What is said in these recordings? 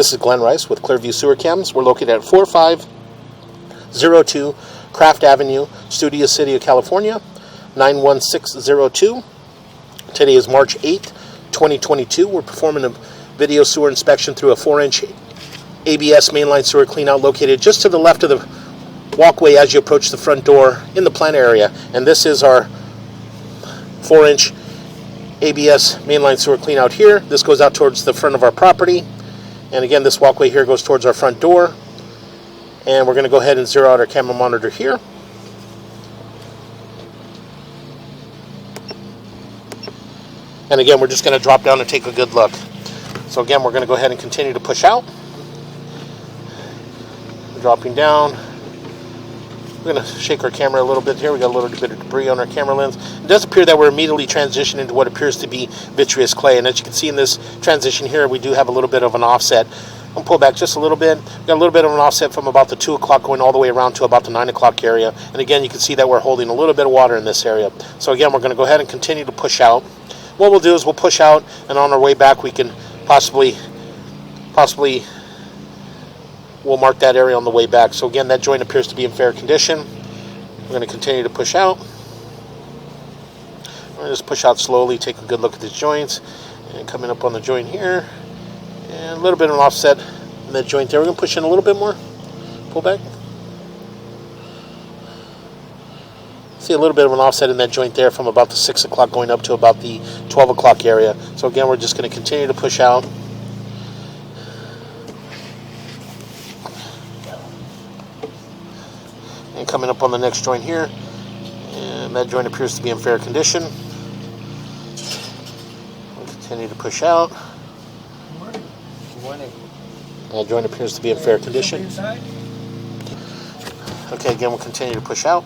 This is Glenn Rice with Clearview Sewer Cams. We're located at 4502 Kraft Avenue, Studio City of California, 91602. Today is March 8th, 2022. We're performing a video sewer inspection through a 4-inch ABS mainline sewer cleanout located just to the left of the walkway as you approach the front door in the plant area. And this is our 4-inch ABS mainline sewer cleanout here. This goes out towards the front of our property. And again, this walkway here goes towards our front door. And we're going to go ahead and zero out our camera monitor here. And again, we're just going to drop down and take a good look. So again, we're going to go ahead and continue to push out. Dropping down. We're going to shake our camera a little bit here. We got a little bit of debris on our camera lens. It does appear that we're immediately transitioning into what appears to be vitreous clay. And as you can see in this transition here, we do have a little bit of an offset. I'll pull back just a little bit. We've got a little bit of an offset from about the 2 o'clock going all the way around to about the 9 o'clock area. And again, you can see that we're holding a little bit of water in this area. So again, we're going to go ahead and continue to push out. What we'll do is we'll push out, and on our way back, we can possibly we'll mark that area on the way back. So again, that joint appears to be in fair condition. We're going to continue to push out. We're going to just push out slowly, take a good look at these joints, and coming up on the joint here, and a little bit of an offset in that joint there. We're going to push in a little bit more. Pull back. See a little bit of an offset in that joint there from about the 6 o'clock going up to about the 12 o'clock area. So again, we're just going to continue to push out. And coming up on the next joint here, and that joint appears to be in fair condition. We'll continue to push out. Good morning. That joint appears to be in fair condition. Okay, again, we'll continue to push out.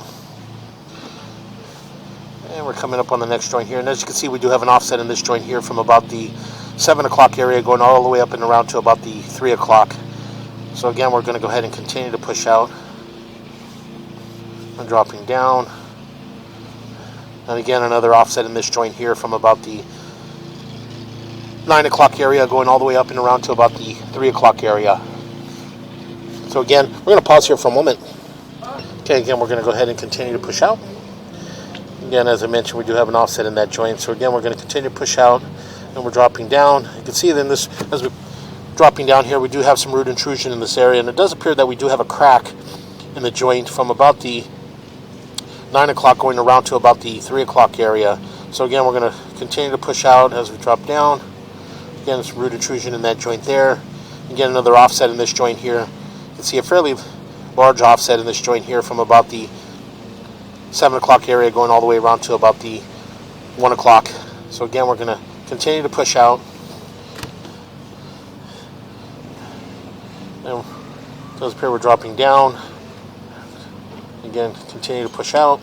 And we're coming up on the next joint here. And as you can see, we do have an offset in this joint here from about the 7 o'clock area going all the way up and around to about the 3 o'clock. So again, we're going to go ahead and continue to push out. I'm dropping down. And again, another offset in this joint here from about the 9 o'clock area going all the way up and around to about the 3 o'clock area. So again, we're going to pause here for a moment. Okay, again, we're going to go ahead and continue to push out. Again, as I mentioned, we do have an offset in that joint. So again, we're going to continue to push out, and we're dropping down. You can see then this, as we're dropping down here, we do have some root intrusion in this area, and it does appear that we do have a crack in the joint from about the 9 o'clock going around to about the 3 o'clock area. So again, we're going to continue to push out as we drop down. Again, some root intrusion in that joint there. Again, another offset in this joint here. You can see a fairly large offset in this joint here from about the 7 o'clock area going all the way around to about the 1 o'clock. So again, we're going to continue to push out. And it does appear we're dropping down. Again, continue to push out.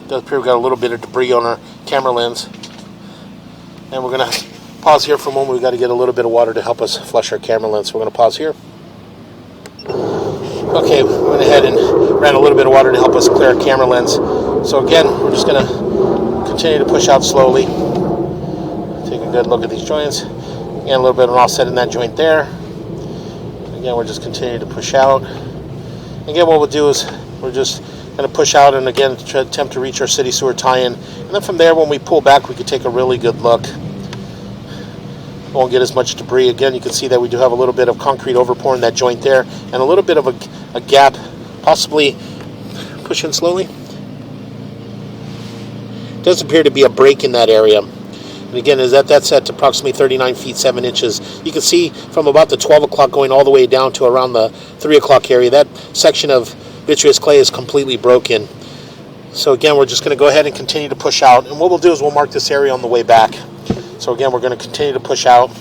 It does appear we've got a little bit of debris on our camera lens. And we're going to pause here for a moment. We've got to get a little bit of water to help us flush our camera lens. So we're going to pause here. Okay, we went ahead and ran a little bit of water to help us clear our camera lens. So again, we're just going to continue to push out slowly. Take a good look at these joints. Again, a little bit of an offset in that joint there. Again, we're just continuing to push out. Again, what we'll do is we're just going to push out and again attempt to reach our city sewer tie-in. And then from there, when we pull back, we can take a really good look. Won't get as much debris. Again, you can see that we do have a little bit of concrete overpour in that joint there, and a little bit of a gap, possibly push in slowly. It does appear to be a break in that area. And again, that's at approximately 39 feet 7 inches. You can see from about the 12 o'clock going all the way down to around the 3 o'clock area, that section of vitreous clay is completely broken. So again, we're just going to go ahead and continue to push out. And what we'll do is we'll mark this area on the way back. So again, we're going to continue to push out.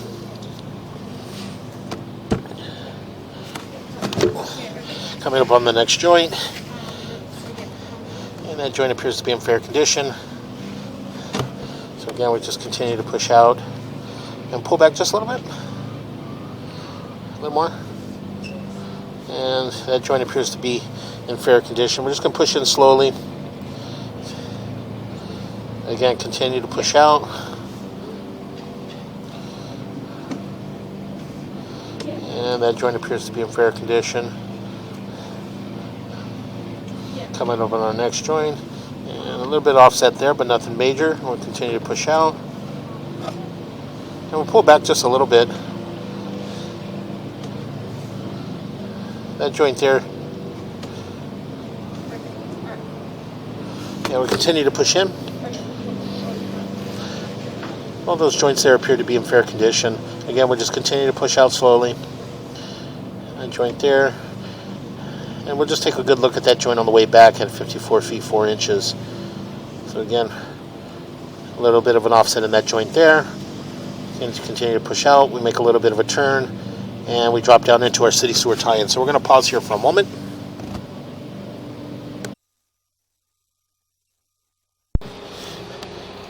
Coming up on the next joint. And that joint appears to be in fair condition. So again, we just continue to push out. And pull back just a little bit. A little more. And that joint appears to be in fair condition. We're just going to push in slowly. Again, continue to push out. And that joint appears to be in fair condition. Coming over on our next joint. And a little bit offset there, but nothing major. We'll continue to push out. And we'll pull back just a little bit. That joint there. And we'll continue to push in. All those joints there appear to be in fair condition. Again, we'll just continue to push out slowly. That joint there. And we'll just take a good look at that joint on the way back at 54 feet 4 inches. So again, a little bit of an offset in that joint there. And continue to push out. We make a little bit of a turn. And we drop down into our city sewer tie-in. So we're going to pause here for a moment.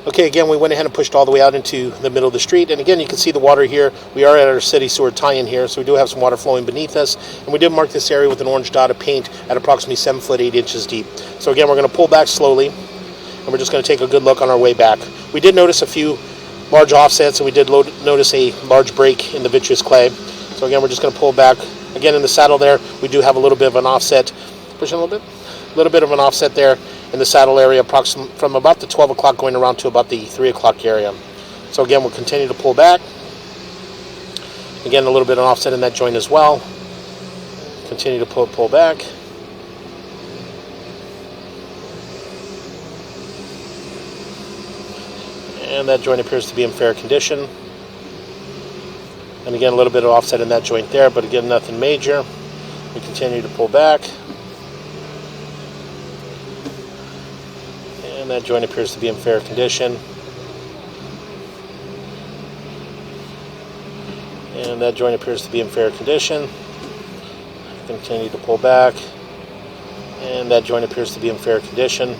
Okay, again, we went ahead and pushed all the way out into the middle of the street. And again, you can see the water here. We are at our city sewer tie-in here, so we do have some water flowing beneath us. And we did mark this area with an orange dot of paint at approximately 7 foot 8 inches deep. So again, we're going to pull back slowly, and we're just going to take a good look on our way back. We did notice a few large offsets, and we did notice a large break in the vitreous clay. So again, we're just going to pull back. Again, in the saddle there, we do have a little bit of an offset. Push in a little bit. A little bit of an offset there in the saddle area, approximately from about the 12 o'clock going around to about the 3 o'clock area. So again, we'll continue to pull back. Again, a little bit of an offset in that joint as well. Continue to pull back. And that joint appears to be in fair condition. And again, a little bit of offset in that joint there, but again, nothing major. We continue to pull back. And that joint appears to be in fair condition. And that joint appears to be in fair condition. Continue to pull back. And that joint appears to be in fair condition.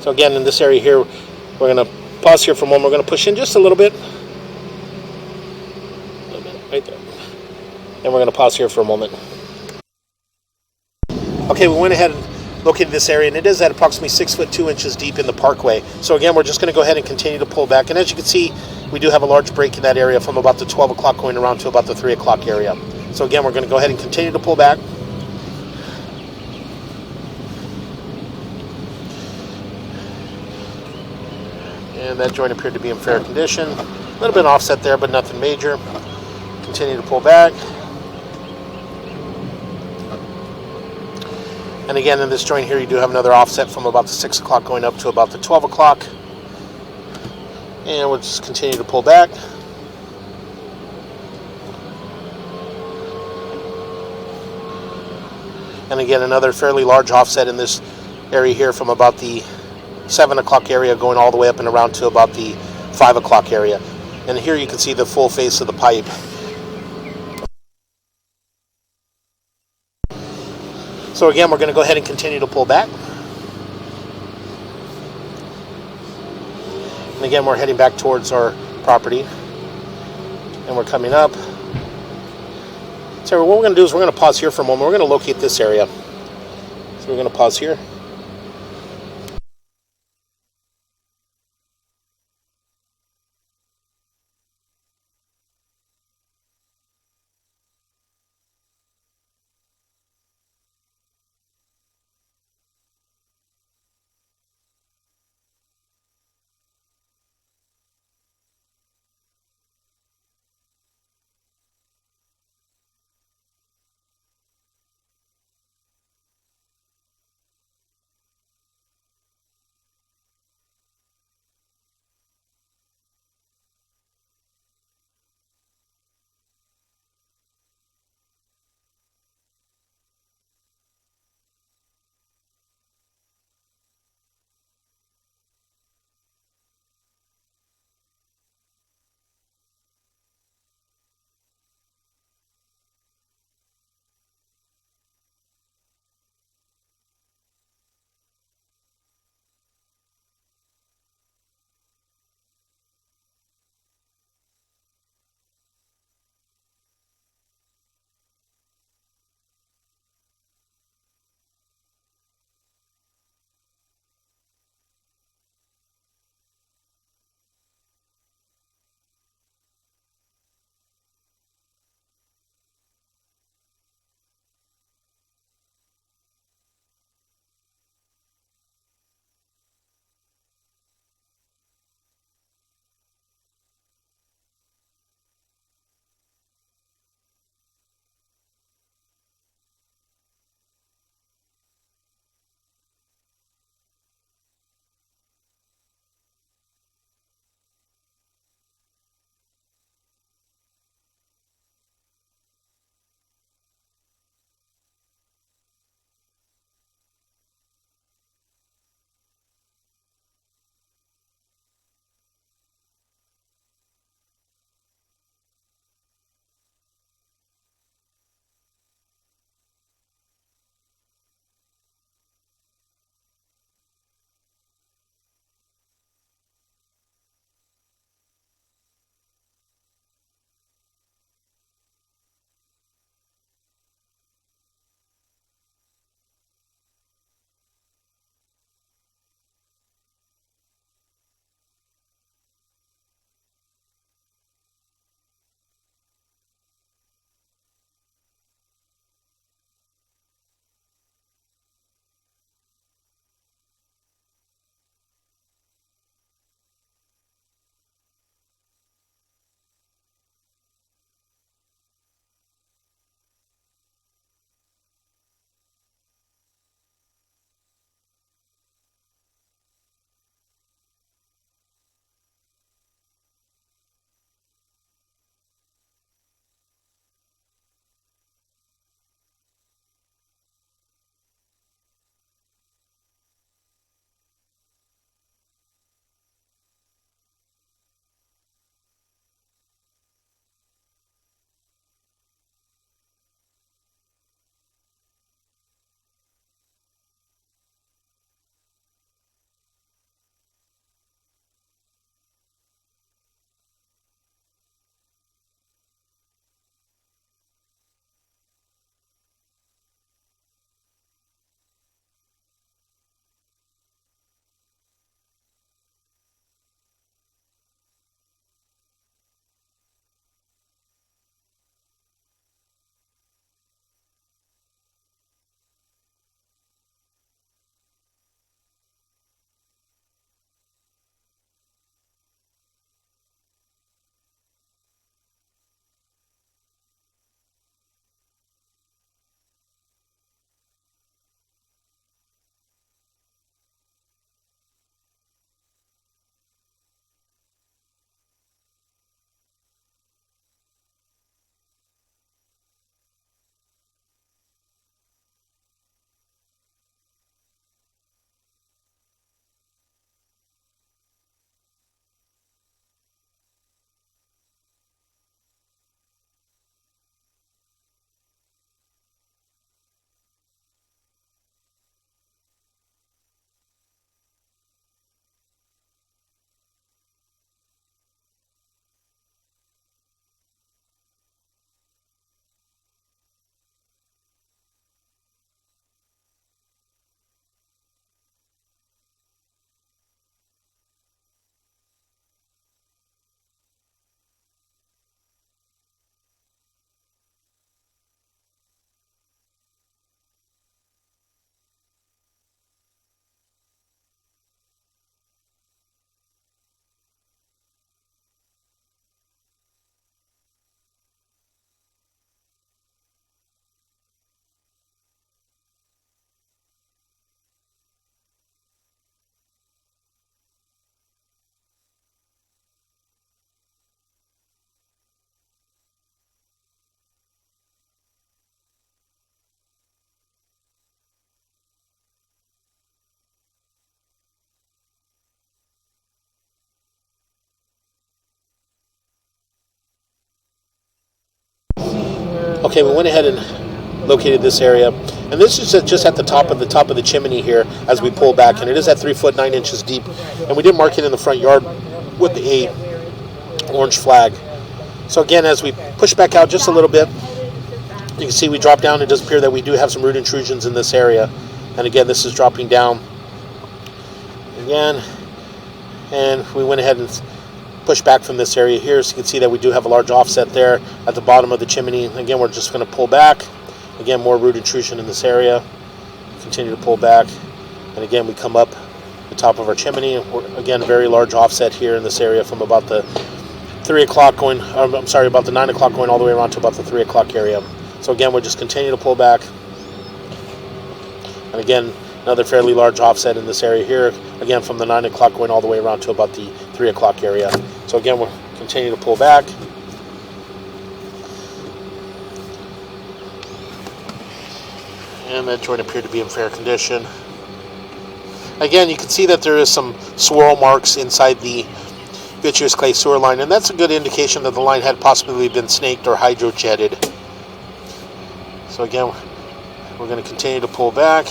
So again, in this area here, we're going to pause here for a moment. We're going to push in just a little bit. Right there. And we're going to pause here for a moment. Okay, we went ahead and located this area, and it is at approximately 6 foot 2 inches deep in the parkway. So again, we're just going to go ahead and continue to pull back. And as you can see, we do have a large break in that area from about the 12 o'clock going around to about the 3 o'clock area. So again, we're going to go ahead and continue to pull back. And that joint appeared to be in fair condition. A little bit offset there, but nothing major. Continue to pull back. And again, in this joint here, you do have another offset from about the 6 o'clock going up to about the 12 o'clock. And we'll just continue to pull back. And again, another fairly large offset in this area here from about the 7 o'clock area going all the way up and around to about the 5 o'clock area. And here you can see the full face of the pipe. So again, we're going to go ahead and continue to pull back. And again, we're heading back towards our property. And we're coming up. So what we're going to do is we're going to pause here for a moment. We're going to locate this area. So we're going to pause here. Okay, we went ahead and located this area, and this is just at the top of the chimney here as we pull back, and it is at 3 foot 9 inches deep, and we did mark it in the front yard with the orange flag. So again, as we push back out just a little bit, you can see we drop down. It does appear that we do have some root intrusions in this area, and again, this is dropping down again, and we went ahead and push back from this area here, so you can see that we do have a large offset there at the bottom of the chimney. Again, we're just going to pull back. Again, more root intrusion in this area. Continue to pull back, and again, we come up the top of our chimney. Again, very large offset here in this area from about the 3 o'clock going, about the 9 o'clock going all the way around to about the 3 o'clock area. So again, we'll just continue to pull back. And again, another fairly large offset in this area here. Again, from the 9 o'clock going all the way around to about the 3 o'clock area. So again, we'll continue to pull back. And that joint appeared to be in fair condition. Again, you can see that there is some swirl marks inside the vitreous clay sewer line, and that's a good indication that the line had possibly been snaked or hydrojetted. So again, we're going to continue to pull back.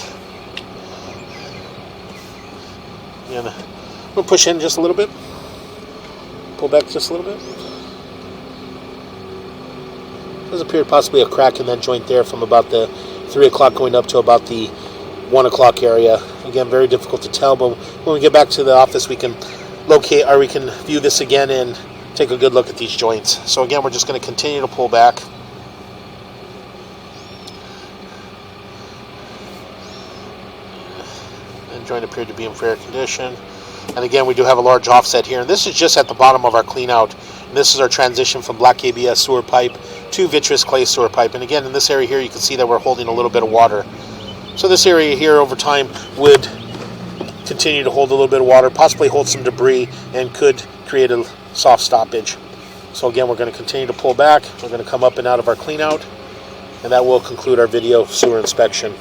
And we'll push in just a little bit. Pull back just a little bit. There's appeared possibly a crack in that joint there from about the 3 o'clock going up to about the 1 o'clock area. Again, very difficult to tell, but when we get back to the office, we can locate, or we can view this again and take a good look at these joints. So again, we're just going to continue to pull back. And joint appeared to be in fair condition. And again, we do have a large offset here, and this is just at the bottom of our clean out. And this is our transition from black ABS sewer pipe to vitreous clay sewer pipe. And again, in this area here, you can see that we're holding a little bit of water. So this area here over time would continue to hold a little bit of water, possibly hold some debris, and could create a soft stoppage. So again, we're going to continue to pull back. We're going to come up and out of our clean out, and that will conclude our video sewer inspection.